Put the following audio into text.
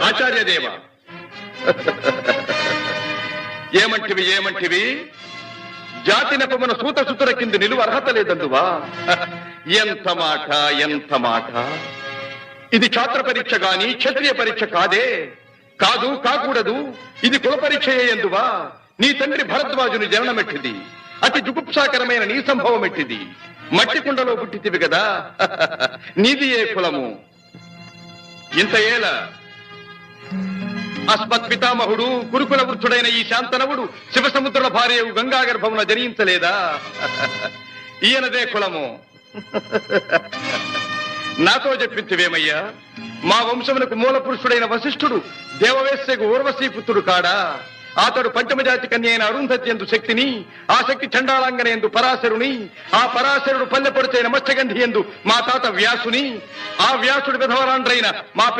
ఆచార్యదేవ ఏమంటివి జాతి నెపమున సూత సుతుల కింది నిలువ అర్హత లేదందువా? ఎంత మాట! ఇది ఛాత్ర పరీక్ష గాని క్షత్రియ పరీక్ష కాదే. కాకూడదు. ఇది కుల పరీక్ష ఎందువా? నీ తండ్రి భరద్వాజుని జననమెట్టిది. అతి జుగుప్సాకరమైన నీ సంభవం ఎట్టిది. మట్టి కుండలో పుట్టితివి కదా. నీది ఏ కులము? ఇంత ఏల అస్మత్ పితామహుడు గురుకుల వృద్ధుడైన ఈ శాంతనవుడు శివసముద్రుల భార్యవు గంగా గర్భమున జనించలేదా? ఈయనదే కులము. నాతో చెప్పించివేమయ్యా? మా వంశమునకు మూల పురుషుడైన వశిష్ఠుడు దేవవేశ్యకు ఊర్వశీపుత్రుడు కాడా? అతడు పంచమజాతి కన్య అయిన అరుంధతి ఎందు శక్తిని, ఆ శక్తి చండాళంగన ఎందు పరాశరుని, ఆ పరాశరుడు పల్లెపొడిచైన మత్స్యగంధి ఎందు మా తాత వ్యాసుని, ఆ వ్యాసుడి విధవరాండ్రైన మా